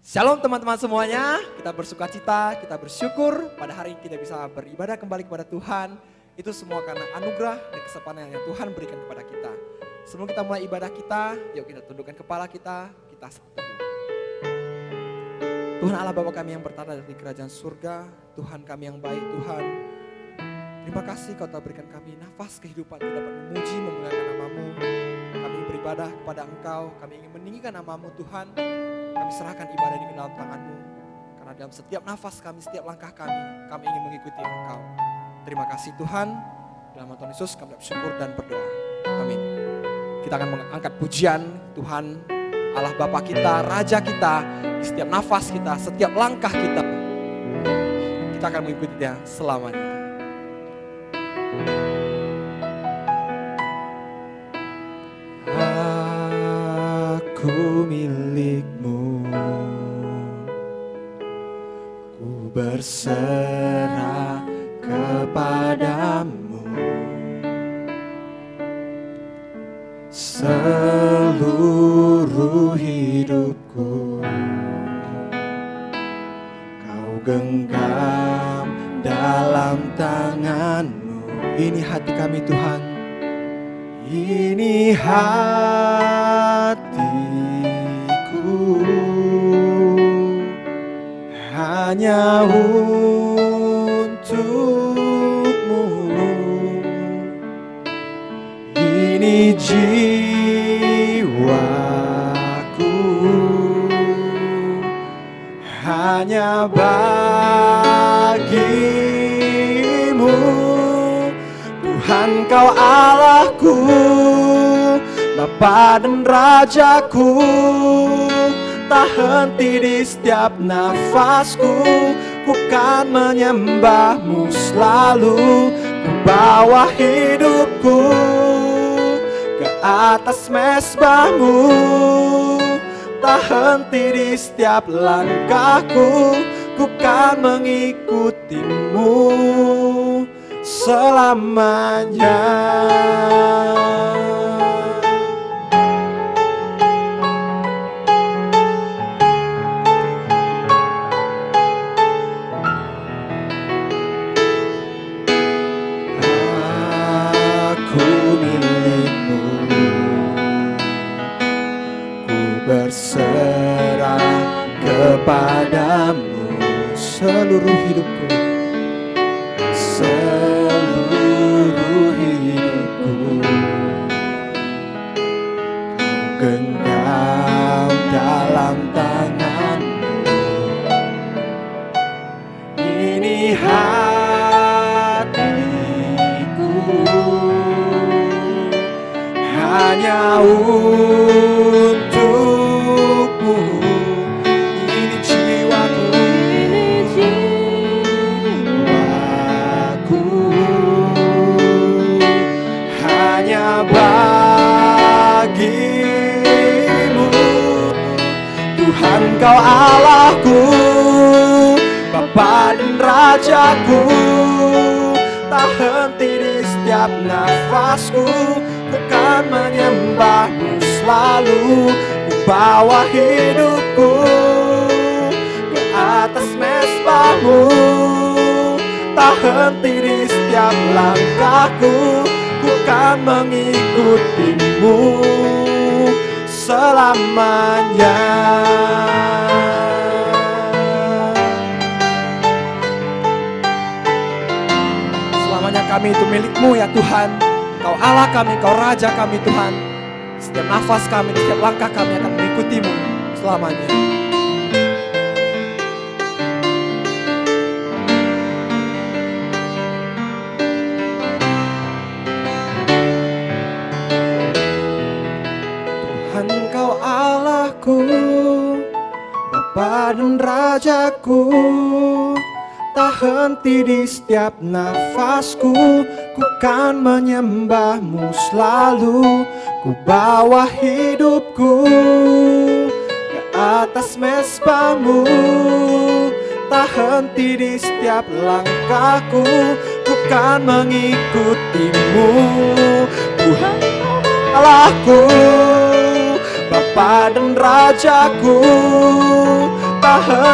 Shalom teman-teman semuanya, kita bersuka cita, kita bersyukur pada hari ini kita bisa beribadah kembali kepada Tuhan. Itu semua karena anugerah dan kesempatan yang Tuhan berikan kepada kita. Sebelum kita mulai ibadah kita, yuk kita tundukkan kepala kita satu. Tuhan Allah Bapa kami yang bertata di kerajaan surga, Tuhan kami yang baik Tuhan. Terima kasih Kau telah berikan kami nafas kehidupan untuk dapat memuji, memuliakan nama-Mu. Kami beribadah kepada Engkau, kami ingin meninggikan nama-Mu Tuhan. Kami serahkan ibadah di dalam tangan-Mu. Karena dalam setiap nafas kami, setiap langkah kami ingin mengikuti Engkau. Terima kasih Tuhan. Dalam nama Tuhan Yesus kami bersyukur dan berdoa. Amin. Kita akan mengangkat pujian Tuhan Allah Bapa kita, Raja kita, di setiap nafas kita, setiap langkah kita. Kita akan mengikuti Dia selamanya. Aku milik-Mu, ku berserah kepadamu. Seluruh hidupku Kau genggam dalam tangan-Mu. Ini hati kami Tuhan, ini hatiku, hanya untuk-Mu. Ini jiwaku, hanya bagi-Mu. Tuhan Kau Allahku, Bapa dan Rajaku, tak henti di setiap nafasku. Ku kan menyembah-Mu selalu, ku bawa hidupku ke atas mezbah-Mu. Tak henti di setiap langkahku, ku kan mengikuti-Mu selamanya. Aku milik-Mu, ku berserah kepadamu. Seluruh hidupku, seluruh hidupku, Kau genggam dalam tangan-Mu. Ini hatiku, hanya untuk-Mu. Ini jiwaku, hanya bagi-Mu. Tuhan Kau Allahku, Bapa dan Rajaku, tak henti di setiap nafasku. Ku kan menyembah-Mu selalu, ku bawa hidupku ke atas mezbah-Mu. Tak henti di setiap langkahku, ku kan mengikuti-Mu selamanya. Selamanya kami itu milik-Mu ya Tuhan. Kau Allah kami, Kau Raja kami Tuhan. Setiap nafas kami, setiap langkah kami akan mengikuti-Mu selamanya. Tuhan Kau Allahku, Bapa dan Rajaku, tak henti di setiap nafasku. Ku kan menyembah-Mu selalu, ku bawa hidupku ke atas mezbah-Mu. Tak henti di setiap langkahku, ku kan mengikuti-Mu. Tuhan Allahku, Bapa dan Rajaku,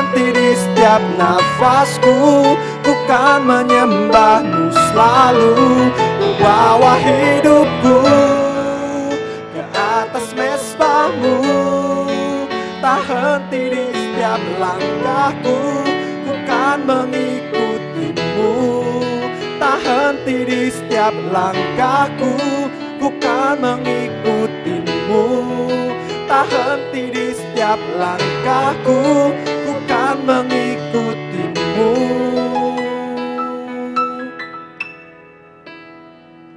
henti di setiap nafasku. Ku kan menyembah-Mu selalu, bawa hidupku ke atas mesbah-Mu. Tak henti di setiap langkahku, ku kan mengikuti-Mu. Tak henti di setiap langkahku, ku kan mengikuti-Mu. Tak henti di setiap langkahku, ku kan mengikuti-Mu.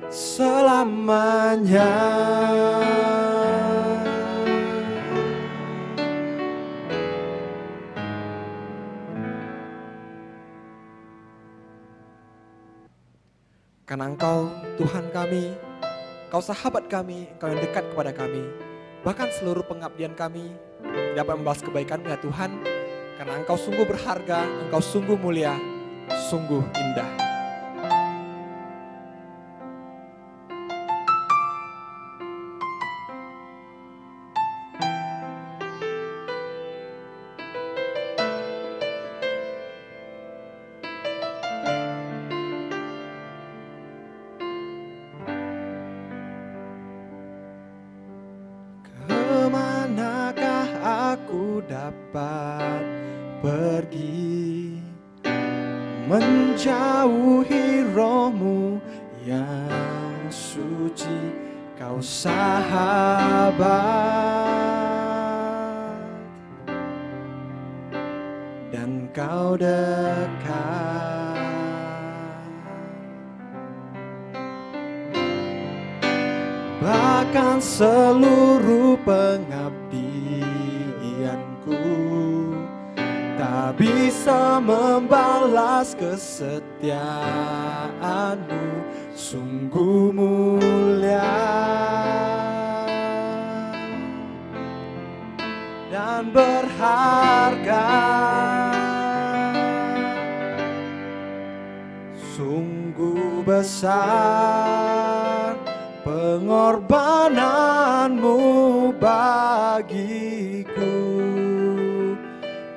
Selamanya. Karena Engkau Tuhan kami, Engkau sahabat kami, Engkau yang dekat kepada kami. Bahkan seluruh pengabdian kami dapat membalas kebaikan-Mu ya Tuhan. Karena Engkau sungguh berharga, Engkau sungguh mulia, sungguh indah. Kemanakah aku dapat pergi, menjauhi roh-Mu yang suci, Kau sahabat dan Kau dekat. Bahkan seluruh pengabdianku tak bisa membalas kesetiaan-Mu, sungguh mulia dan berharga. Sungguh besar pengorbanan-Mu bagiku,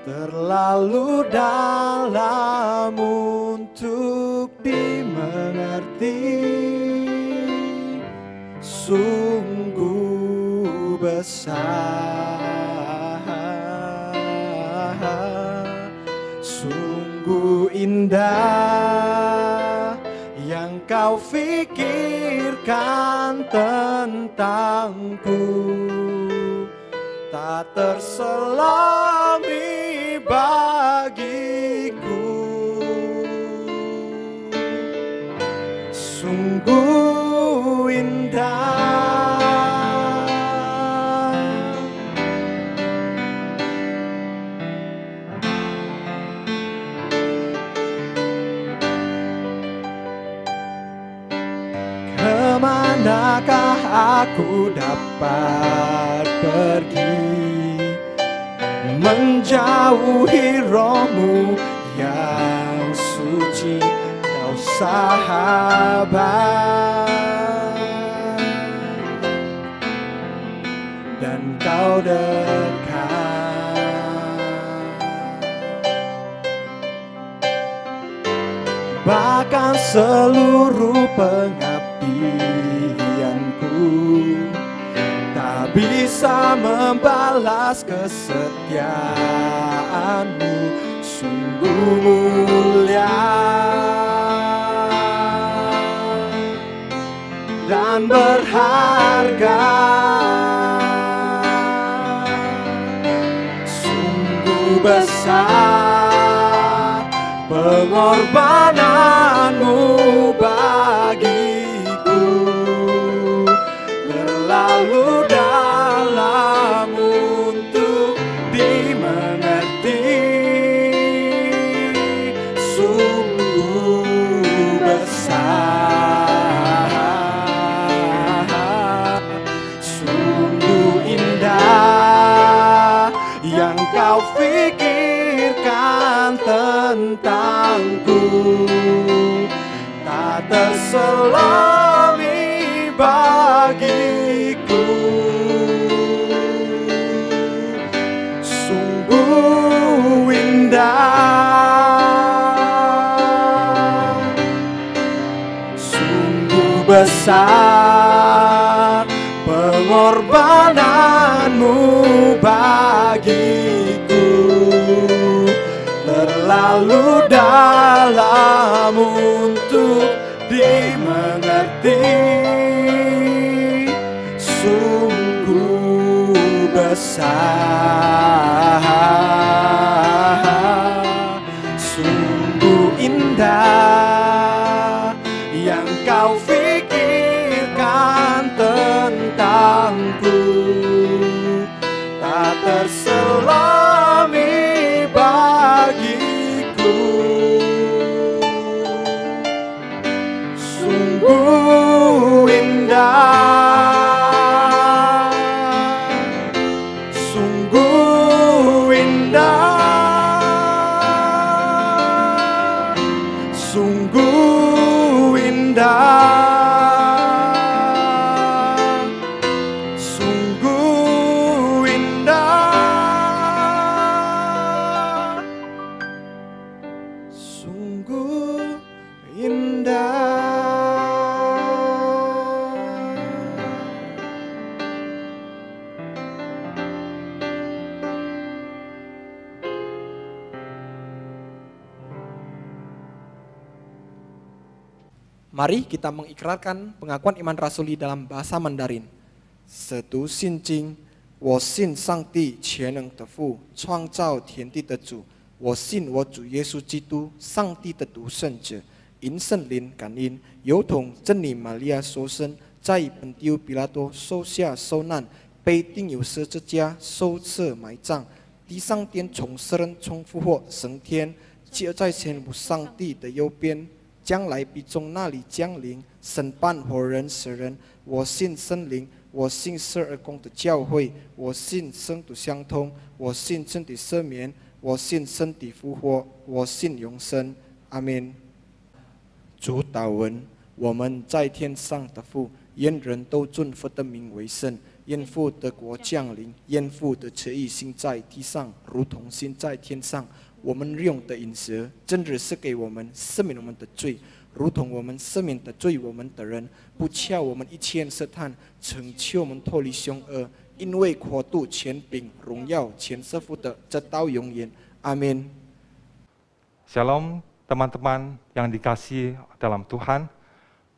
terlalu dalam untuk dimengerti. Sungguh besar, sungguh indah yang Kau fikirkan tentangku, tak terselami bagiku. Sungguh indah. Kemanakah aku dapat pergi, menjauhi roh-Mu yang suci, Kau sahabat dan Kau dekat. Bahkan seluruh pengabdianku tak bisa membalas kesetiaan-Mu, sungguh mulia dan berharga. Sungguh besar pengorbanan-Mu bagiku, terlalu dalam untuk dimengerti. Sungguh besar, sungguh indah yang Kau fikirkan tentangku, tak terselami bagiku. Sungguh indah. besar pengorbananmu bagiku, terlalu dalam untuk dimengerti, sungguh besar, sungguh indah yang kau pikirkan tentangku, tak terselami bagiku. Sungguh indah, sungguh indah, sungguh indah, sungguh indah, sungguh indah. Mari kita mengikrarkan pengakuan iman rasuli dalam bahasa Mandarin. 使徒信经，我信上帝全能的父，创造天地的主。我信我主耶稣基督，上帝的独生子，因圣灵感应，有同真理玛利亚所生，在本丢比拉多受下受难，被钉有十字架，受刺埋葬，地上天从死人中复活，升天，接在天父上帝的右边。将来必从那里降临，审判活人死人。我信圣灵，我信12宫的教会，我信圣徒相通，我信身体赦免，我信身体复活，我信永生。阿门。主祷文：我们在天上的父，愿人都尊父的名为圣，愿父的国降临，愿父的旨意行在地上，如同行在天上。我们日用的饮食，今日赐给我们，赦免我们的罪，如同我们赦免得罪我们的人，不叫我们一切试探，拯救我们脱离凶恶。因为国度、权柄、荣耀，全是父的，直到永远。阿门。Shalom teman-teman yang dikasihi dalam Tuhan.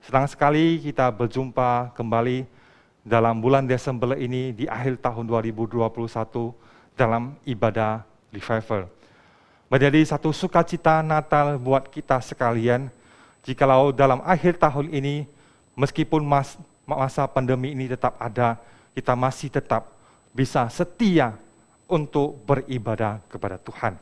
Senang sekali kita berjumpa kembali dalam bulan Desember ini di akhir tahun 2021 dalam ibadah revival. Menjadi satu sukacita Natal buat kita sekalian, jikalau dalam akhir tahun ini, meskipun masa pandemi ini tetap ada, kita masih tetap bisa setia untuk beribadah kepada Tuhan.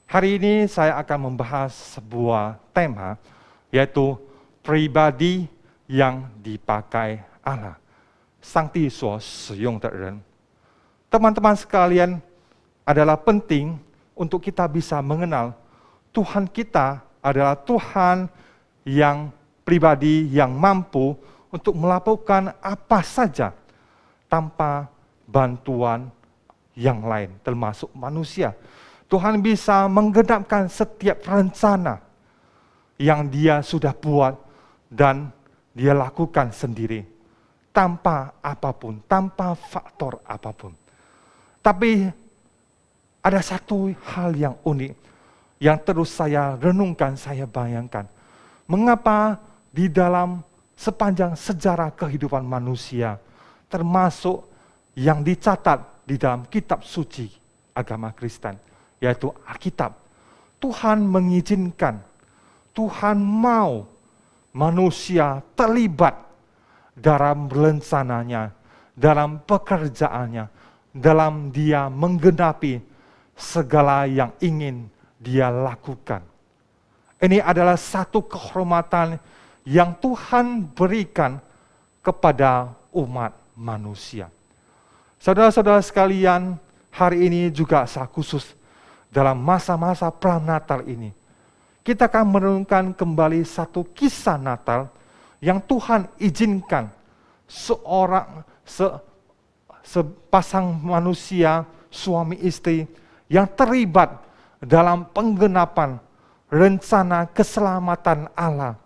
Hari ini saya akan membahas sebuah tema, yaitu pribadi yang dipakai Allah, 上帝所使用的人。Teman-teman sekalian, adalah penting untuk kita bisa mengenal Tuhan kita adalah Tuhan yang pribadi, yang mampu untuk melakukan apa saja tanpa bantuan yang lain, termasuk manusia. Tuhan bisa menggenapkan setiap rencana yang Dia sudah buat dan Dia lakukan sendiri, tanpa apapun, tanpa faktor apapun. Tapi ada satu hal yang unik yang terus saya renungkan, saya bayangkan. Mengapa di dalam sepanjang sejarah kehidupan manusia, termasuk yang dicatat di dalam kitab suci agama Kristen, yaitu Alkitab, Tuhan mengizinkan, Tuhan mau manusia terlibat dalam rencananya, dalam pekerjaannya, dalam Dia menggenapi segala yang ingin Dia lakukan. Ini adalah satu kehormatan yang Tuhan berikan kepada umat manusia. Saudara-saudara sekalian, hari ini juga secara khusus dalam masa-masa pranatal ini, kita akan merenungkan kembali satu kisah Natal yang Tuhan izinkan sepasang manusia, suami istri, yang terlibat dalam penggenapan rencana keselamatan Allah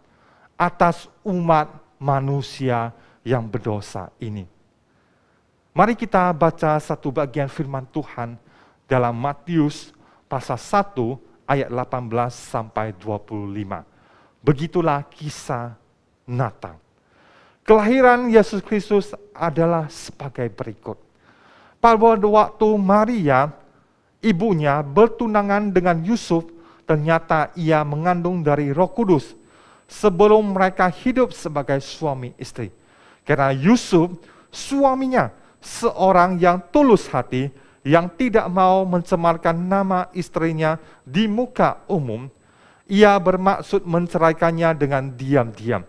atas umat manusia yang berdosa ini. Mari kita baca satu bagian firman Tuhan dalam Matius pasal 1 ayat 18 sampai 25. Begitulah kisah Natal. Kelahiran Yesus Kristus adalah sebagai berikut. Pada waktu Maria, ibunya bertunangan dengan Yusuf, ternyata ia mengandung dari Roh Kudus sebelum mereka hidup sebagai suami istri. Karena Yusuf, suaminya, seorang yang tulus hati, yang tidak mau mencemarkan nama istrinya di muka umum, ia bermaksud menceraikannya dengan diam-diam.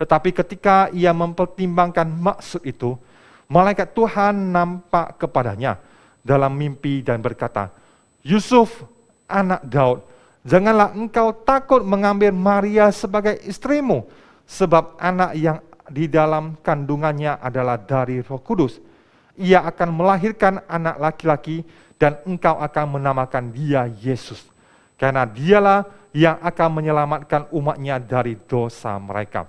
Tetapi ketika ia mempertimbangkan maksud itu, malaikat Tuhan nampak kepadanya dalam mimpi dan berkata, "Yusuf, anak Daud, janganlah engkau takut mengambil Maria sebagai istrimu, sebab anak yang di dalam kandungannya adalah dari Roh Kudus. Ia akan melahirkan anak laki-laki dan engkau akan menamakan dia Yesus, karena dialah yang akan menyelamatkan umatnya dari dosa mereka."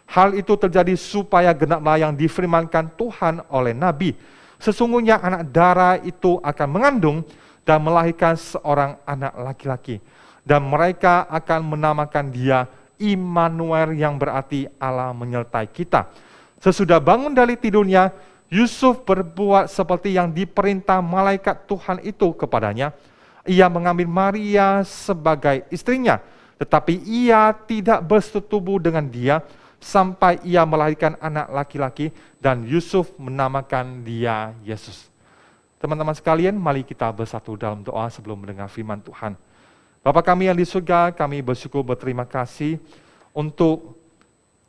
Hal itu terjadi supaya genaplah yang difirmankan Tuhan oleh Nabi. Sesungguhnya anak darah itu akan mengandung dan melahirkan seorang anak laki-laki. Dan mereka akan menamakan dia Immanuel, yang berarti Allah menyertai kita. Sesudah bangun dari tidurnya, Yusuf berbuat seperti yang diperintah malaikat Tuhan itu kepadanya. Ia mengambil Maria sebagai istrinya, tetapi ia tidak bersetubuh dengan dia sampai ia melahirkan anak laki-laki, dan Yusuf menamakan dia Yesus. Teman-teman sekalian, mari kita bersatu dalam doa sebelum mendengar firman Tuhan. Bapa kami yang di surga, kami bersyukur berterima kasih untuk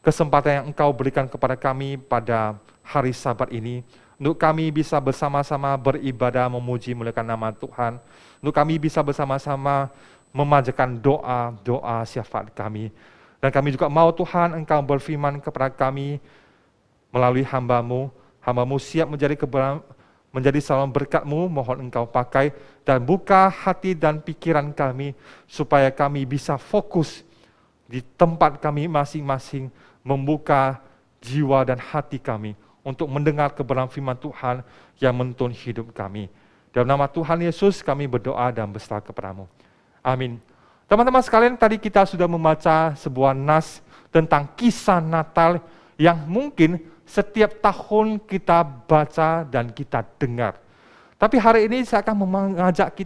kesempatan yang Engkau berikan kepada kami pada hari Sabat ini, untuk kami bisa bersama-sama beribadah, memuji, memuliakan nama Tuhan, untuk kami bisa bersama-sama memanjatkan doa-doa syafaat kami. Dan kami juga mau Tuhan Engkau berfirman kepada kami melalui hamba-Mu. Hamba-Mu siap menjadi saluran berkat-Mu, mohon Engkau pakai dan buka hati dan pikiran kami supaya kami bisa fokus di tempat kami masing-masing, membuka jiwa dan hati kami untuk mendengar kebenaran firman Tuhan yang menuntun hidup kami. Dalam nama Tuhan Yesus kami berdoa dan berserah kepada-Mu. Amin. Teman-teman sekalian, tadi kita sudah membaca sebuah nas tentang kisah Natal yang mungkin setiap tahun kita baca dan kita dengar. Tapi hari ini saya akan mengajak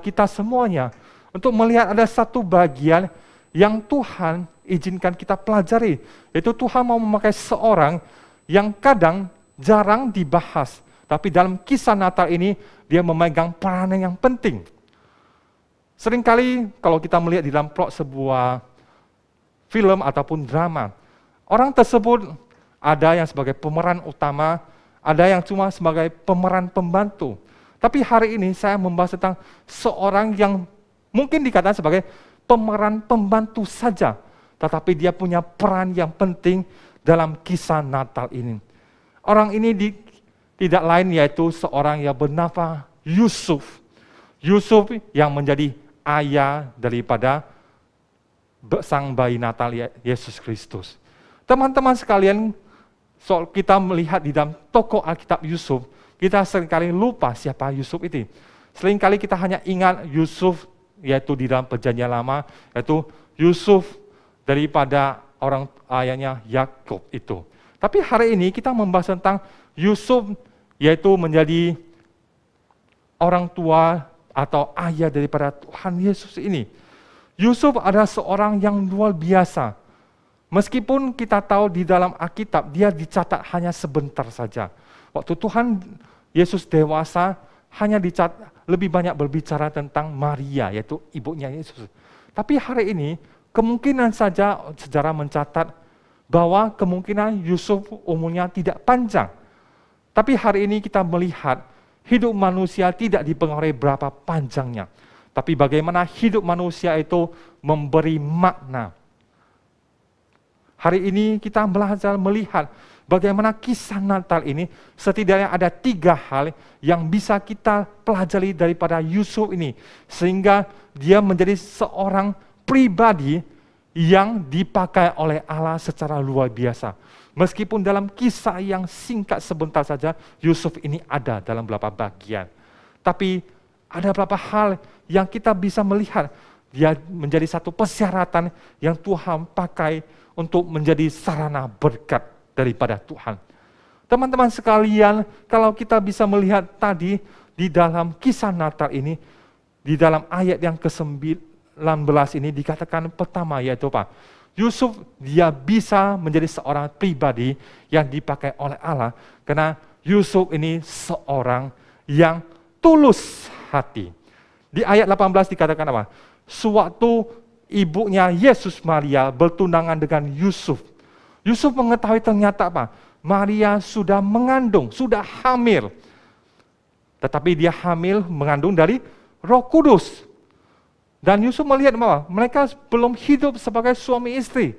kita semuanya untuk melihat ada satu bagian yang Tuhan izinkan kita pelajari. Yaitu Tuhan mau memakai seorang yang kadang jarang dibahas. Tapi dalam kisah Natal ini, dia memegang peranan yang penting. Seringkali kalau kita melihat di dalam plot sebuah film ataupun drama, orang tersebut ada yang sebagai pemeran utama, ada yang cuma sebagai pemeran pembantu. Tapi hari ini saya membahas tentang seorang yang mungkin dikatakan sebagai pemeran pembantu saja, tetapi dia punya peran yang penting dalam kisah Natal ini. Orang ini tidak lain yaitu seorang yang bernama Yusuf. Yusuf yang menjadi ayah daripada sang bayi Natal Yesus Kristus. Teman-teman sekalian, soal kita melihat di dalam tokoh Alkitab Yusuf, kita seringkali lupa siapa Yusuf itu. Seringkali kita hanya ingat Yusuf yaitu di dalam Perjanjian Lama, yaitu Yusuf daripada orang ayahnya Yakub itu. Tapi hari ini kita membahas tentang Yusuf yaitu menjadi orang tua atau ayah daripada Tuhan Yesus ini. Yusuf adalah seorang yang luar biasa. Meskipun kita tahu di dalam Alkitab dia dicatat hanya sebentar saja. Waktu Tuhan Yesus dewasa hanya dicatat lebih banyak berbicara tentang Maria yaitu ibunya Yesus. Tapi hari ini kemungkinan saja sejarah mencatat bahwa kemungkinan Yusuf umurnya tidak panjang. Tapi hari ini kita melihat hidup manusia tidak dipengaruhi berapa panjangnya. Tapi bagaimana hidup manusia itu memberi makna. Hari ini kita belajar melihat bagaimana kisah Natal ini setidaknya ada 3 hal yang bisa kita pelajari daripada Yusuf ini. Sehingga dia menjadi seorang pribadi yang dipakai oleh Allah secara luar biasa. Meskipun dalam kisah yang singkat sebentar saja, Yusuf ini ada dalam beberapa bagian. Tapi ada beberapa hal yang kita bisa melihat, dia menjadi satu persyaratan yang Tuhan pakai untuk menjadi sarana berkat daripada Tuhan. Teman-teman sekalian, kalau kita bisa melihat tadi di dalam kisah Natal ini, di dalam ayat yang ke-19 ini dikatakan pertama yaitu apa? Yusuf dia bisa menjadi seorang pribadi yang dipakai oleh Allah karena Yusuf ini seorang yang tulus hati. Di ayat 18 dikatakan apa? Sewaktu ibunya Yesus Maria bertunangan dengan Yusuf, Yusuf mengetahui ternyata apa? Maria sudah mengandung, sudah hamil. Tetapi dia hamil mengandung dari Roh Kudus. Dan Yusuf melihat bahwa mereka belum hidup sebagai suami istri.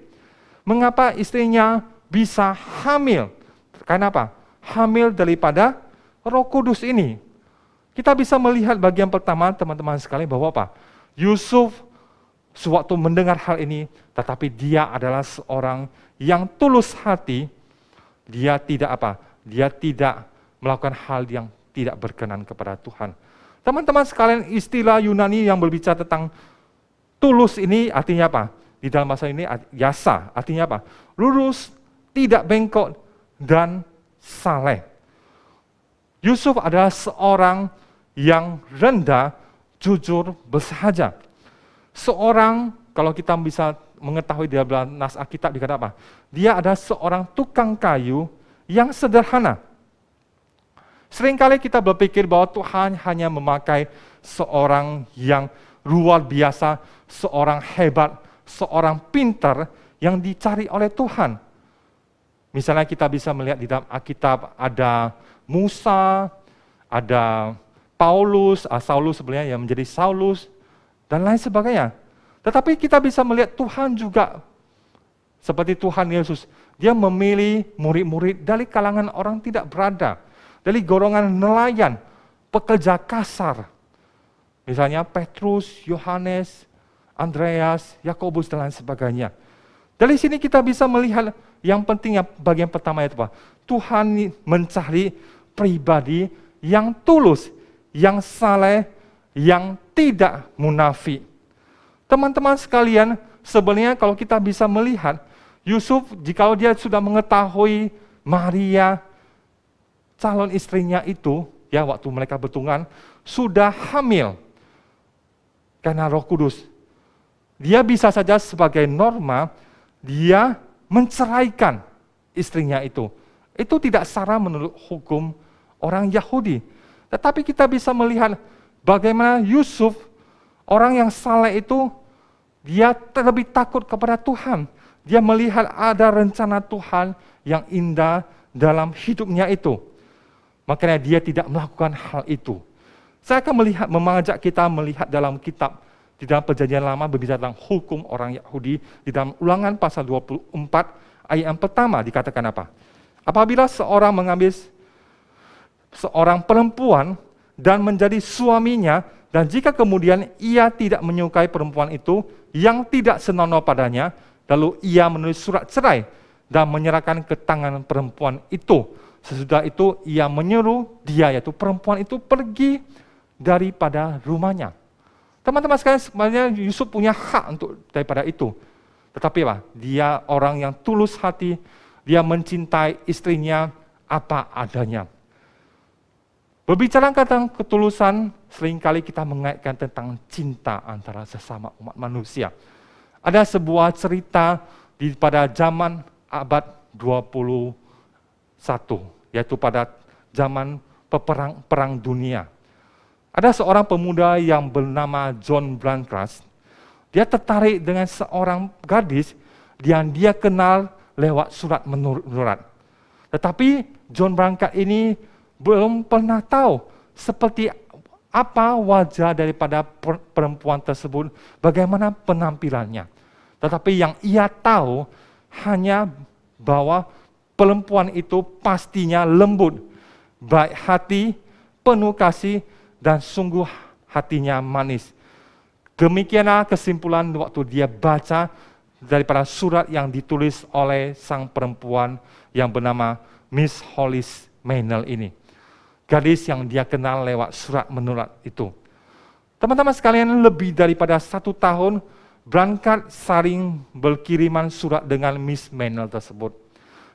Mengapa istrinya bisa hamil? Karena apa? Hamil daripada Roh Kudus ini. Kita bisa melihat bagian pertama teman-teman sekalian bahwa apa? Yusuf sewaktu mendengar hal ini, tetapi dia adalah seorang yang tulus hati. Dia tidak apa? Dia tidak melakukan hal yang tidak berkenan kepada Tuhan. Teman-teman sekalian, istilah Yunani yang berbicara tentang tulus ini artinya apa? Di dalam bahasa ini yasa, artinya apa? Lurus, tidak bengkok, dan saleh. Yusuf adalah seorang yang rendah, jujur, bersahaja. Seorang, kalau kita bisa mengetahui di dalam nas Alkitab dikatakan apa? Dia adalah seorang tukang kayu yang sederhana. Seringkali kita berpikir bahwa Tuhan hanya memakai seorang yang luar biasa, seorang hebat, seorang pintar yang dicari oleh Tuhan. Misalnya kita bisa melihat di dalam Alkitab ada Musa, ada Paulus, Saulus sebenarnya yang menjadi Saulus, dan lain sebagainya. Tetapi kita bisa melihat Tuhan juga, seperti Tuhan Yesus, dia memilih murid-murid dari kalangan orang tidak berada, dari golongan nelayan, pekerja kasar. Misalnya Petrus, Yohanes, Andreas, Yakobus, dan lain sebagainya. Dari sini kita bisa melihat yang pentingnya bagian pertama itu apa? Tuhan mencari pribadi yang tulus, yang saleh, yang tidak munafik. Teman-teman sekalian, sebenarnya kalau kita bisa melihat, Yusuf jika dia sudah mengetahui Maria, calon istrinya itu, ya waktu mereka bertunangan, sudah hamil karena Roh Kudus. Dia bisa saja sebagai norma, dia menceraikan istrinya itu. Itu tidak sah menurut hukum orang Yahudi. Tetapi kita bisa melihat bagaimana Yusuf, orang yang saleh itu, dia terlebih takut kepada Tuhan. Dia melihat ada rencana Tuhan yang indah dalam hidupnya itu. Makanya dia tidak melakukan hal itu. Saya akan mengajak kita melihat dalam kitab, di dalam Perjanjian Lama berbicara tentang hukum orang Yahudi, di dalam Ulangan pasal 24 ayat yang pertama dikatakan apa? Apabila seorang mengambil seorang perempuan dan menjadi suaminya, dan jika kemudian ia tidak menyukai perempuan itu yang tidak senonoh padanya, lalu ia menulis surat cerai dan menyerahkan ke tangan perempuan itu. Sesudah itu ia menyuruh dia, yaitu perempuan itu, pergi daripada rumahnya. Teman-teman sekalian, sebenarnya Yusuf punya hak untuk daripada itu. Tetapi apa? Dia orang yang tulus hati, dia mencintai istrinya apa adanya. Berbicara tentang ketulusan, seringkali kita mengaitkan tentang cinta antara sesama umat manusia. Ada sebuah cerita pada zaman abad 21, yaitu pada zaman perang dunia. Ada seorang pemuda yang bernama John Blanchard. Dia tertarik dengan seorang gadis yang dia kenal lewat surat menurat. Tetapi John Blanchard ini belum pernah tahu seperti apa wajah daripada perempuan tersebut, bagaimana penampilannya. Tetapi yang ia tahu hanya bahwa perempuan itu pastinya lembut, baik hati, penuh kasih, dan sungguh hatinya manis. Demikianlah kesimpulan waktu dia baca daripada surat yang ditulis oleh sang perempuan yang bernama Miss Hollis Maynell ini. Gadis yang dia kenal lewat surat menurat itu. Teman-teman sekalian, lebih daripada 1 tahun berangkat saling berkiriman surat dengan Miss Maynell tersebut.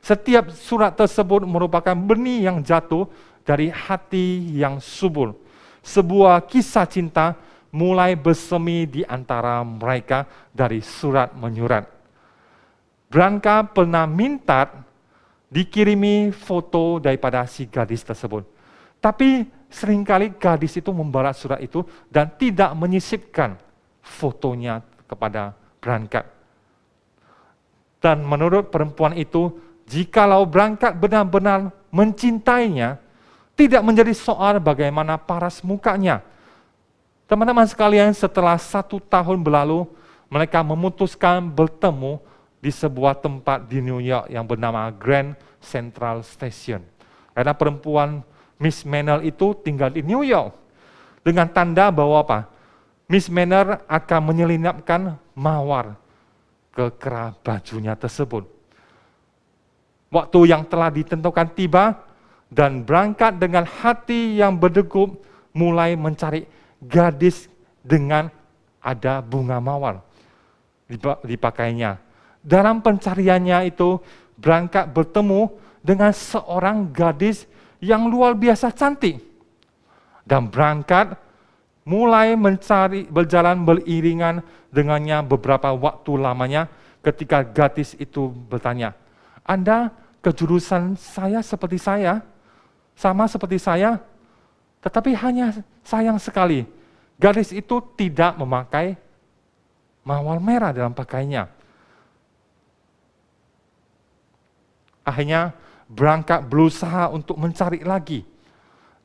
Setiap surat tersebut merupakan benih yang jatuh dari hati yang subur. Sebuah kisah cinta mulai bersemi di antara mereka dari surat menyurat. Branka pernah minta dikirimi foto daripada si gadis tersebut. Tapi seringkali gadis itu membalas surat itu dan tidak menyisipkan fotonya kepada Branka. Dan menurut perempuan itu, jikalau Branka benar-benar mencintainya, tidak menjadi soal bagaimana paras mukanya. Teman-teman sekalian, setelah 1 tahun berlalu, mereka memutuskan bertemu di sebuah tempat di New York yang bernama Grand Central Station. Karena perempuan Miss Maynell itu tinggal di New York. Dengan tanda bahwa apa? Miss Maynell akan menyelinapkan mawar ke kerah bajunya tersebut. Waktu yang telah ditentukan tiba, dan berangkat dengan hati yang berdegup, mulai mencari gadis dengan ada bunga mawar dipakainya. Dalam pencariannya itu, berangkat bertemu dengan seorang gadis yang luar biasa cantik. Dan berangkat mulai mencari, berjalan beriringan dengannya beberapa waktu lamanya ketika gadis itu bertanya, "Anda kejurusan saya seperti saya, sama seperti saya, tetapi hanya sayang sekali, gadis itu tidak memakai mawar merah dalam pakaiannya." Akhirnya berangkat berusaha untuk mencari lagi.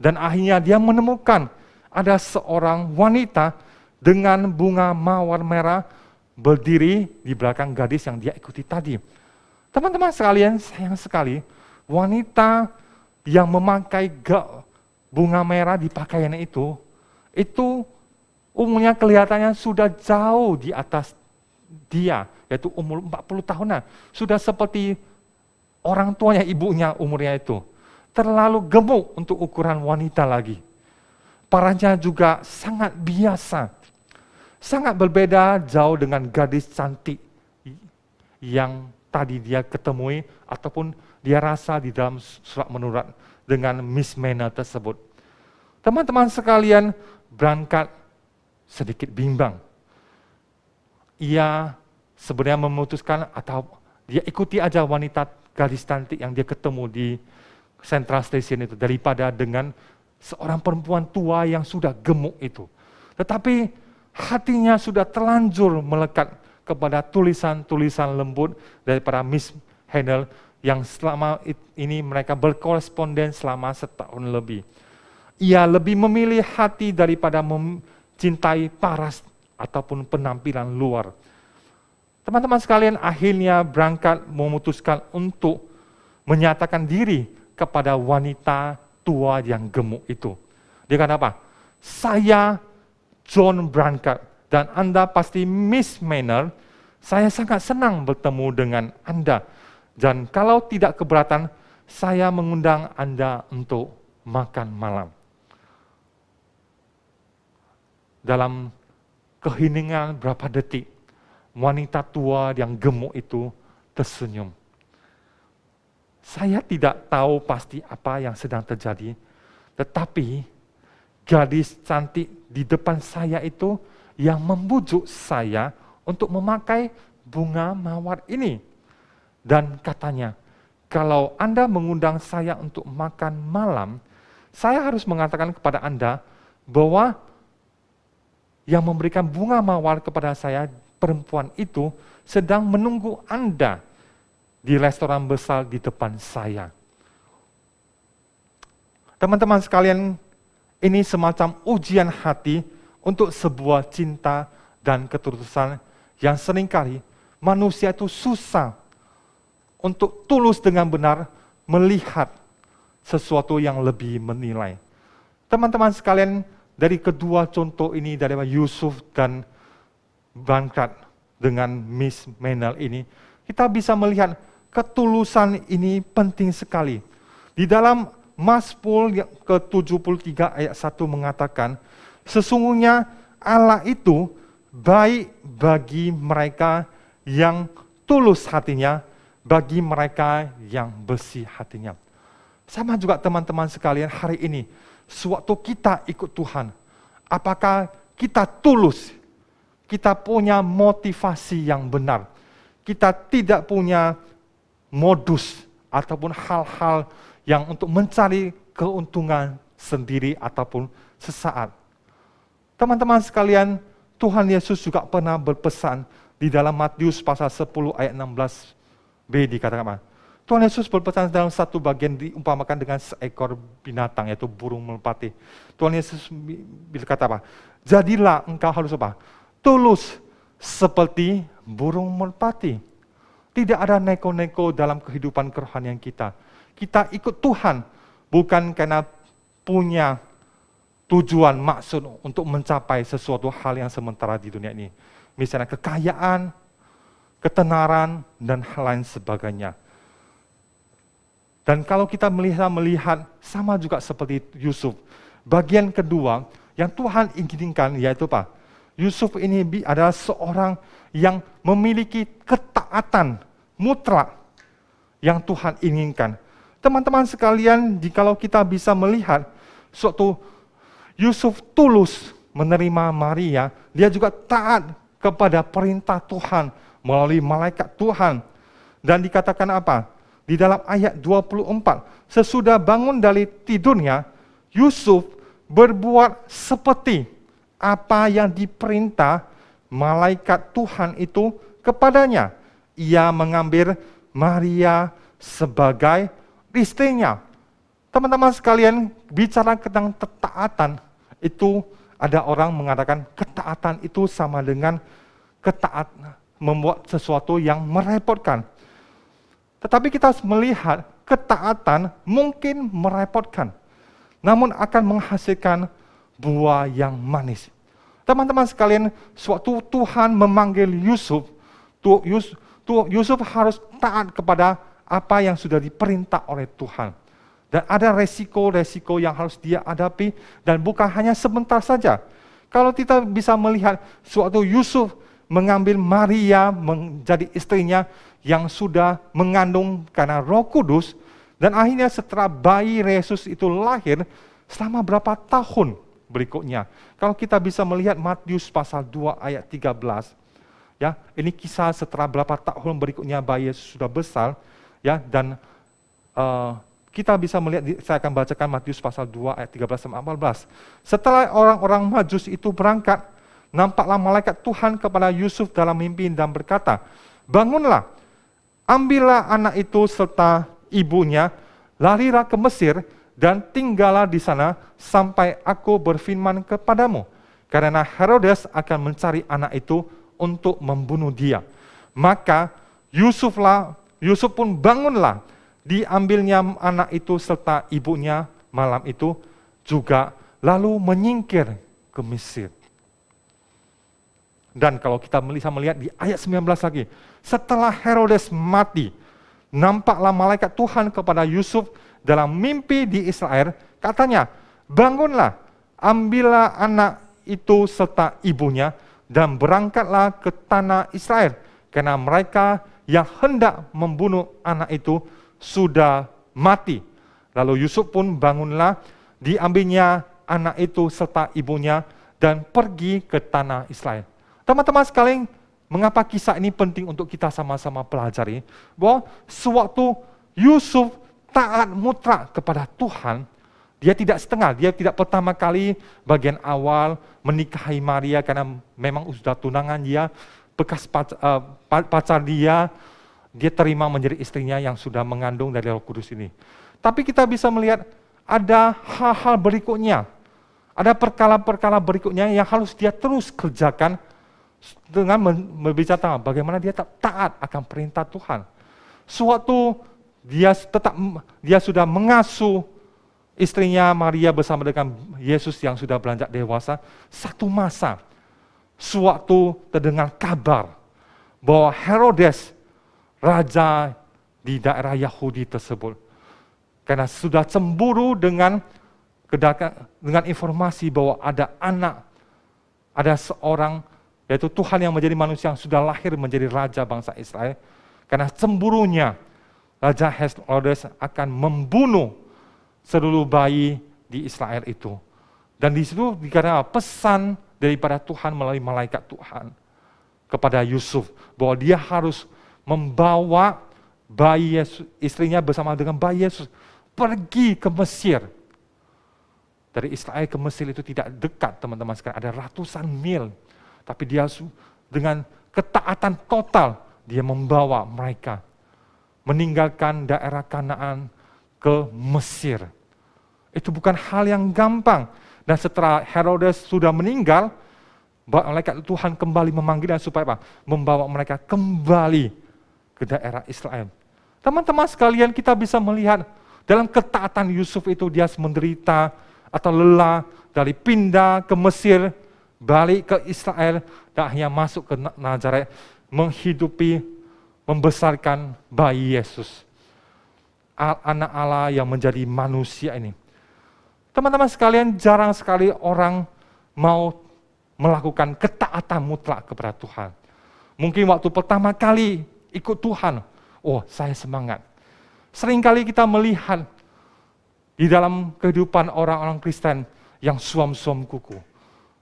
Dan akhirnya dia menemukan ada seorang wanita dengan bunga mawar merah berdiri di belakang gadis yang dia ikuti tadi. Teman-teman sekalian, sayang sekali, wanita yang memakai bunga merah di pakaiannya itu umurnya kelihatannya sudah jauh di atas dia, yaitu umur 40 tahunan. Sudah seperti orang tuanya, ibunya umurnya itu. Terlalu gemuk untuk ukuran wanita lagi. Parahnya juga sangat biasa. Sangat berbeda jauh dengan gadis cantik yang tadi dia ketemui ataupun dia rasa di dalam surat menurat dengan Miss Maynell tersebut. Teman-teman sekalian, berangkat sedikit bimbang. Ia sebenarnya memutuskan atau dia ikuti aja wanita gadis cantik yang dia ketemu di Central Station itu daripada dengan seorang perempuan tua yang sudah gemuk itu. Tetapi hatinya sudah terlanjur melekat kepada tulisan-tulisan lembut daripada Miss Maynell yang selama ini mereka berkoresponden selama 1 tahun lebih. Ia lebih memilih hati daripada mencintai paras ataupun penampilan luar. Teman-teman sekalian, akhirnya berangkat memutuskan untuk menyatakan diri kepada wanita tua yang gemuk itu. Dia kata apa? "Saya John Brancat dan Anda pasti Miss Maynell. Saya sangat senang bertemu dengan Anda. Dan kalau tidak keberatan, saya mengundang Anda untuk makan malam." Dalam keheningan berapa detik, wanita tua yang gemuk itu tersenyum. Saya tidak tahu pasti apa yang sedang terjadi, tetapi gadis cantik di depan saya itu yang membujuk saya untuk memakai bunga mawar ini. Dan katanya, kalau Anda mengundang saya untuk makan malam, saya harus mengatakan kepada Anda bahwa yang memberikan bunga mawar kepada saya, perempuan itu sedang menunggu Anda di restoran besar di depan saya. Teman-teman sekalian, ini semacam ujian hati untuk sebuah cinta dan ketulusan yang seringkali manusia itu susah untuk tulus dengan benar melihat sesuatu yang lebih menilai. Teman-teman sekalian, dari kedua contoh ini dari Yusuf dan Brancat, dengan Miss Menel ini, kita bisa melihat ketulusan ini penting sekali. Di dalam Mazmur ke-73 ayat 1 mengatakan, sesungguhnya Allah itu baik bagi mereka yang tulus hatinya, bagi mereka yang bersih hatinya. Sama juga teman-teman sekalian, hari ini, sewaktu kita ikut Tuhan, apakah kita tulus? Kita punya motivasi yang benar. Kita tidak punya modus ataupun hal-hal yang untuk mencari keuntungan sendiri ataupun sesaat. Teman-teman sekalian, Tuhan Yesus juga pernah berpesan di dalam Matius pasal 10 ayat 16b dikatakan apa? Tuhan Yesus berpesan dalam satu bagian diumpamakan dengan seekor binatang, yaitu burung merpati. Tuhan Yesus berkata apa? Jadilah engkau harus apa? Tulus seperti burung merpati. Tidak ada neko-neko dalam kehidupan kerohanian kita. Kita ikut Tuhan bukan karena punya tujuan, maksud untuk mencapai sesuatu hal yang sementara di dunia ini. Misalnya kekayaan, ketenaran, dan hal lain sebagainya. Dan kalau kita melihat sama juga seperti Yusuf. Bagian kedua yang Tuhan inginkan yaitu apa? Yusuf ini adalah seorang yang memiliki ketaatan mutlak yang Tuhan inginkan. Teman-teman sekalian, jikalau kita bisa melihat suatu Yusuf tulus menerima Maria, dia juga taat kepada perintah Tuhan melalui malaikat Tuhan. Dan dikatakan apa? Di dalam ayat 24, sesudah bangun dari tidurnya, Yusuf berbuat seperti apa yang diperintah malaikat Tuhan itu kepadanya. Ia mengambil Maria sebagai istrinya. Teman-teman sekalian, bicara tentang ketaatan, itu ada orang mengatakan ketaatan itu sama dengan ketaatan membuat sesuatu yang merepotkan. Tetapi kita melihat ketaatan mungkin merepotkan, namun akan menghasilkan buah yang manis. Teman-teman sekalian, suatu Tuhan memanggil Yusuf, Yusuf harus taat kepada apa yang sudah diperintah oleh Tuhan. Dan ada resiko-resiko yang harus dia hadapi, dan bukan hanya sebentar saja. Kalau kita bisa melihat suatu Yusuf mengambil Maria menjadi istrinya yang sudah mengandung karena Roh Kudus, dan akhirnya setelah bayi Yesus itu lahir, selama berapa tahun berikutnya. Kalau kita bisa melihat Matius pasal 2 ayat 13, ya, ini kisah setelah berapa tahun berikutnya bayi Yesus sudah besar, ya, dan kita bisa melihat, saya akan bacakan Matius pasal 2 ayat 13 sampai 14. Setelah orang-orang Majus itu berangkat, nampaklah malaikat Tuhan kepada Yusuf dalam mimpi dan berkata, bangunlah, ambillah anak itu serta ibunya, larilah ke Mesir dan tinggallah di sana sampai aku berfirman kepadamu. Karena Herodes akan mencari anak itu untuk membunuh dia. Maka Yusuf pun bangunlah, diambilnya anak itu serta ibunya malam itu juga, lalu menyingkir ke Mesir. Dan kalau kita bisa melihat di ayat 19 lagi, setelah Herodes mati, nampaklah malaikat Tuhan kepada Yusuf dalam mimpi di Israel, katanya, bangunlah, ambillah anak itu serta ibunya, dan berangkatlah ke tanah Israel, karena mereka yang hendak membunuh anak itu sudah mati. Lalu Yusuf pun bangunlah, diambilnya anak itu serta ibunya, dan pergi ke tanah Israel. Teman-teman sekalian, mengapa kisah ini penting untuk kita sama-sama pelajari? Bahwa sewaktu Yusuf taat mutlak kepada Tuhan, dia tidak setengah, dia tidak pertama kali bagian awal menikahi Maria karena memang sudah tunangan dia, bekas pacar dia terima menjadi istrinya yang sudah mengandung dari Roh Kudus ini. Tapi kita bisa melihat ada hal-hal berikutnya, ada perkara-perkara berikutnya yang harus dia terus kerjakan dengan berbicara bagaimana dia taat akan perintah Tuhan. Sewaktu dia sudah mengasuh istrinya Maria bersama dengan Yesus yang sudah beranjak dewasa, satu masa sewaktu terdengar kabar bahwa Herodes, raja di daerah Yahudi tersebut, karena sudah cemburu dengan informasi bahwa ada seorang, yaitu Tuhan yang menjadi manusia yang sudah lahir menjadi raja bangsa Israel. Karena cemburunya, Raja Herodes akan membunuh seluruh bayi di Israel itu. Dan di situ dikatakan pesan daripada Tuhan melalui malaikat Tuhan kepada Yusuf, bahwa dia harus membawa bayi Yesus, istrinya bersama dengan bayi Yesus, pergi ke Mesir. Dari Israel ke Mesir itu tidak dekat, teman-teman sekalian, ada ratusan mil. Tapi dia dengan ketaatan total, dia membawa mereka meninggalkan daerah Kanaan ke Mesir. Itu bukan hal yang gampang. Dan setelah Herodes sudah meninggal, malaikat Tuhan kembali memanggilnya supaya apa? Membawa mereka kembali ke daerah Israel. Teman-teman sekalian, kita bisa melihat dalam ketaatan Yusuf itu dia menderita atau lelah dari pindah ke Mesir, balik ke Israel, dan akhirnya masuk ke Nazaret, menghidupi, membesarkan bayi Yesus. Anak Allah yang menjadi manusia ini. Teman-teman sekalian, jarang sekali orang mau melakukan ketaatan mutlak kepada Tuhan. Mungkin waktu pertama kali ikut Tuhan, oh saya semangat. Seringkali kita melihat di dalam kehidupan orang-orang Kristen yang suam-suam kuku.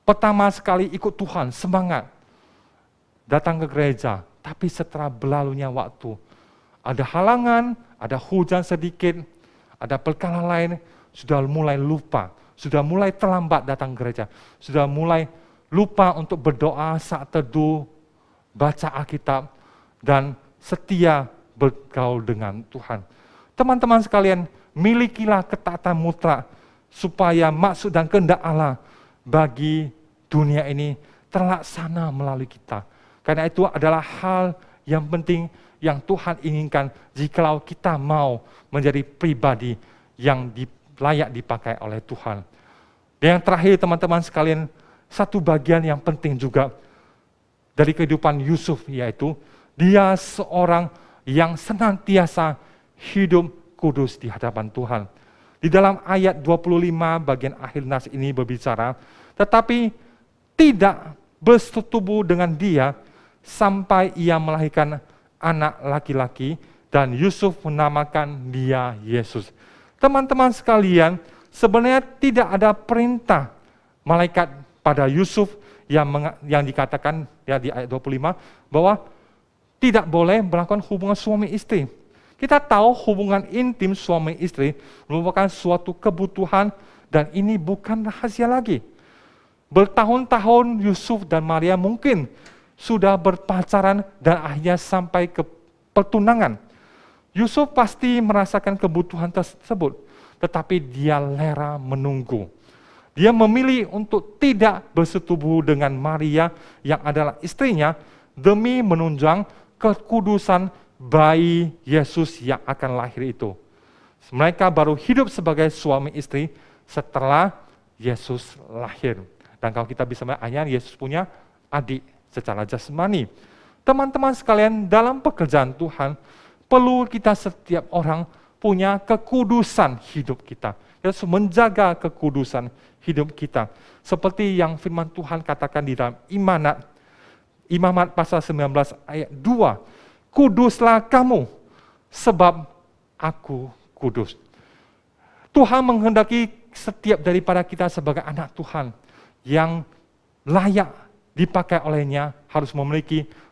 Pertama sekali ikut Tuhan, semangat. Datang ke gereja, tapi setelah berlalunya waktu, ada halangan, ada hujan sedikit, ada perkara lain, sudah mulai lupa, sudah mulai terlambat datang ke gereja, sudah mulai lupa untuk berdoa saat teduh, baca Alkitab, dan setia bergaul dengan Tuhan. Teman-teman sekalian, milikilah ketaatan mutlak supaya maksud dan kehendak Allah bagi dunia ini terlaksana melalui kita. Karena itu adalah hal yang penting yang Tuhan inginkan jikalau kita mau menjadi pribadi yang layak dipakai oleh Tuhan. Dan yang terakhir teman-teman sekalian, satu bagian yang penting juga dari kehidupan Yusuf, yaitu dia seorang yang senantiasa hidup kudus di hadapan Tuhan. Di dalam ayat 25 bagian akhir nas ini berbicara, tetapi tidak bersetubuh dengan dia sampai ia melahirkan anak laki-laki dan Yusuf menamakan dia Yesus. Teman-teman sekalian, sebenarnya tidak ada perintah malaikat pada Yusuf yang dikatakan ya di ayat 25 bahwa tidak boleh melakukan hubungan suami istri. Kita tahu hubungan intim suami istri merupakan suatu kebutuhan dan ini bukan rahasia lagi. Bertahun-tahun Yusuf dan Maria mungkin sudah berpacaran dan akhirnya sampai ke pertunangan. Yusuf pasti merasakan kebutuhan tersebut, tetapi dia rela menunggu. Dia memilih untuk tidak bersetubuh dengan Maria yang adalah istrinya demi menunjang kekudusan bayi Yesus yang akan lahir itu. Mereka baru hidup sebagai suami istri setelah Yesus lahir. Dan kalau kita bisa melihat, Yesus punya adik secara jasmani. Teman-teman sekalian, dalam pekerjaan Tuhan, perlu kita setiap orang punya kekudusan hidup kita. Kita harus menjaga kekudusan hidup kita. Seperti yang firman Tuhan katakan di dalam Imamat pasal 19 ayat 2. Kuduslah kamu, sebab aku kudus. Tuhan menghendaki setiap daripada kita sebagai anak Tuhan yang layak dipakai olehnya harus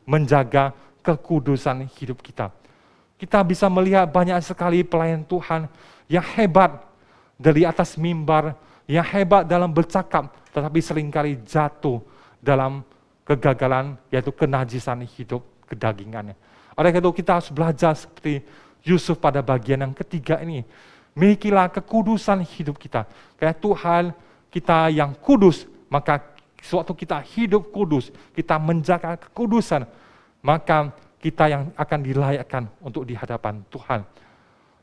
menjaga kekudusan hidup kita. Kita bisa melihat banyak sekali pelayan Tuhan yang hebat dari atas mimbar, yang hebat dalam bercakap, tetapi seringkali jatuh dalam kegagalan, yaitu kenajisan hidup kedagingannya. Oleh karena itu kita harus belajar seperti Yusuf pada bagian yang ketiga ini. Milikilah kekudusan hidup kita. Karena Tuhan kita yang kudus, maka sewaktu kita hidup kudus, kita menjaga kekudusan, maka kita yang akan dilayakkan untuk di hadapan Tuhan.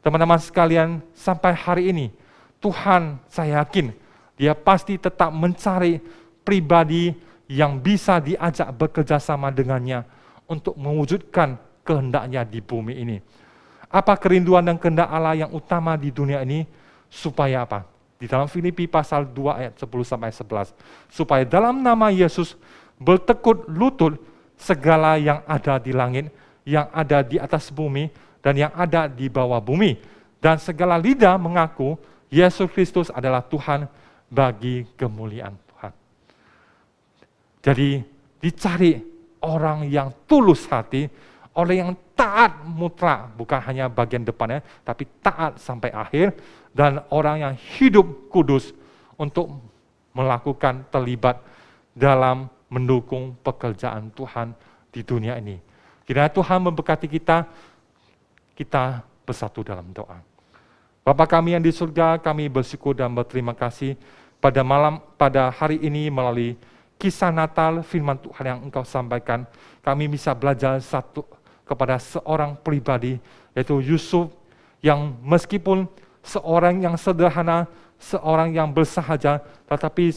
Teman-teman sekalian, sampai hari ini, Tuhan saya yakin, dia pasti tetap mencari pribadi yang bisa diajak bekerja sama dengannya untuk mewujudkan kehendak-Nya di bumi ini. Apa kerinduan dan kehendak Allah yang utama di dunia ini? Supaya apa? Di dalam Filipi pasal 2 ayat 10-11. Supaya dalam nama Yesus bertekuk lutut segala yang ada di langit, yang ada di atas bumi, dan yang ada di bawah bumi. Dan segala lidah mengaku Yesus Kristus adalah Tuhan bagi kemuliaan Tuhan. Jadi dicari orang yang tulus hati, orang yang taat mutlak, bukan hanya bagian depannya, tapi taat sampai akhir, dan orang yang hidup kudus untuk melakukan terlibat dalam mendukung pekerjaan Tuhan di dunia ini. Kiranya Tuhan memberkati kita bersatu dalam doa. Bapa kami yang di surga, kami bersyukur dan berterima kasih pada hari ini melalui kisah Natal, firman Tuhan yang Engkau sampaikan, kami bisa belajar kepada seorang pribadi, yaitu Yusuf, yang meskipun seorang yang sederhana, seorang yang bersahaja, tetapi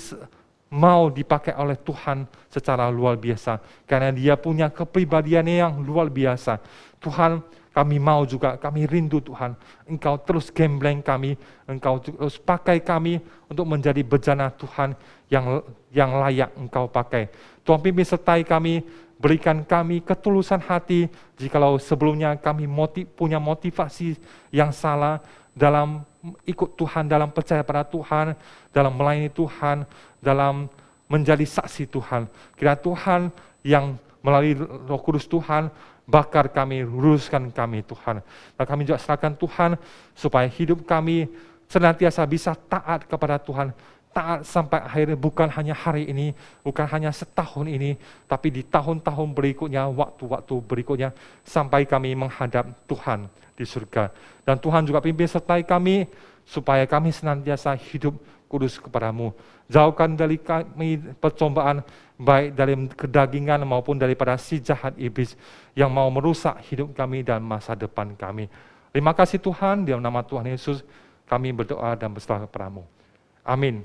mau dipakai oleh Tuhan secara luar biasa, karena dia punya kepribadiannya yang luar biasa. Tuhan, kami mau juga, kami rindu Tuhan, Engkau terus gembleng kami, Engkau terus pakai kami untuk menjadi bejana Tuhan yang layak Engkau pakai. Tuhan pimpin sertai kami, berikan kami ketulusan hati, jikalau sebelumnya kami punya motivasi yang salah dalam ikut Tuhan, dalam percaya pada Tuhan, dalam melayani Tuhan, dalam menjadi saksi Tuhan. Kira Tuhan yang melalui Roh Kudus Tuhan, bakar kami, luruskan kami Tuhan. Dan kami juga serahkan Tuhan, supaya hidup kami senantiasa bisa taat kepada Tuhan, taat sampai akhirnya, bukan hanya hari ini, bukan hanya setahun ini, tapi di tahun-tahun berikutnya, waktu-waktu berikutnya, sampai kami menghadap Tuhan di surga. Dan Tuhan juga pimpin sertai kami, supaya kami senantiasa hidup kudus kepadamu. Jauhkan dari kami percobaan, baik dari kedagingan maupun daripada si jahat iblis yang mau merusak hidup kami dan masa depan kami. Terima kasih Tuhan, di dalam nama Tuhan Yesus kami berdoa dan berserah kepadamu. Amin.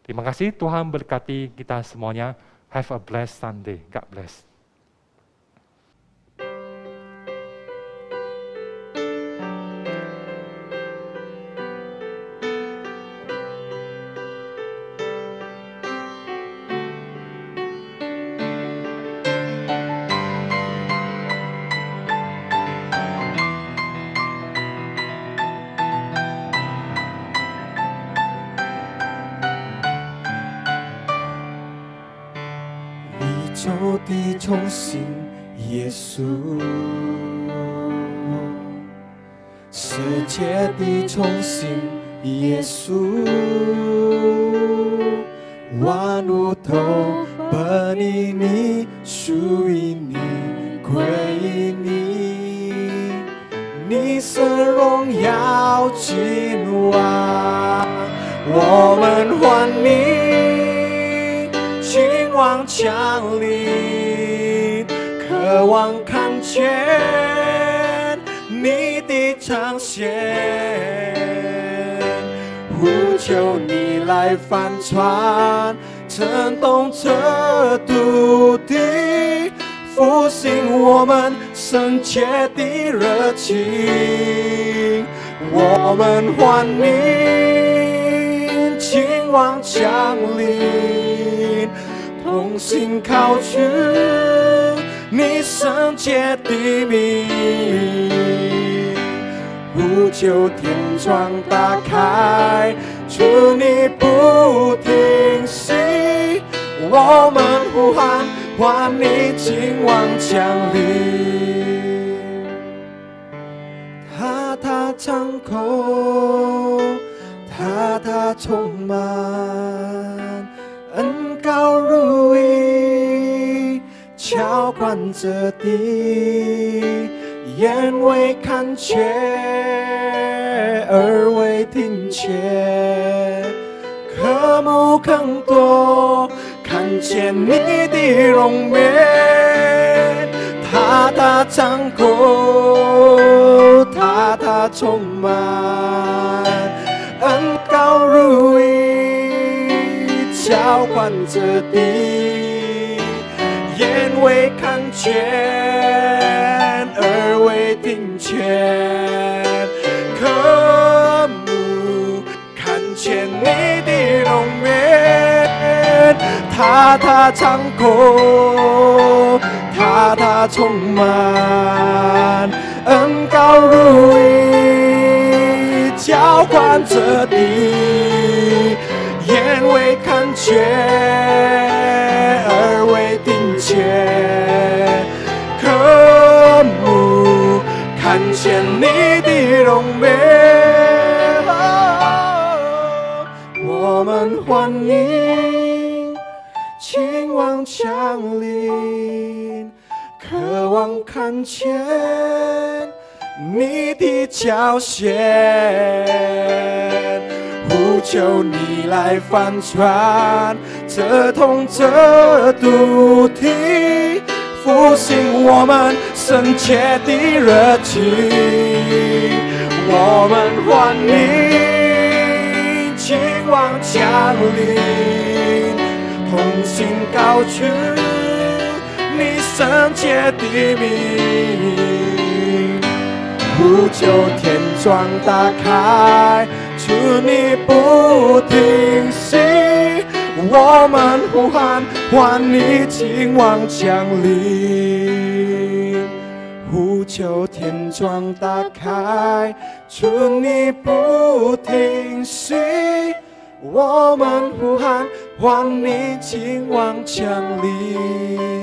Terima kasih, Tuhan berkati kita semuanya. Have a blessed Sunday. God bless.地重新耶稣，世界的重新耶稣，万物都本于你，属于你，归于你，你是荣耀君王，我们欢迎君王降临，渴望看见你的彰显，呼求你来翻船，震动这土地，复兴我们圣洁的热情，我们欢迎君王降临，同心靠主你圣洁的名，呼求天窗打开，祝你不停息，我们呼喊欢迎君王降临，他敞口，他充满恩膏如雨，浇灌着地，眼未看见，耳未听见，渴慕更多，看见你的容颜，他敞口，他充满恩膏如雨，浇灌着地，眼未看见，耳未听见，渴慕看见你的容颜，他掌控，他充满，恩膏如雨浇灌着地，眼未看见，耳未听见，渴慕看见你的容颜，我们欢迎亲王降临，渴望看见你的脚线，呼求你来翻转这痛这毒体，复兴我们深切的热情。我们欢迎亲王降临，同心高举你圣洁的名，呼求天窗打开，求你不停息，我们呼喊唤你亲王降临，呼求天窗打开，求你不停息，我们呼喊唤你亲王降临。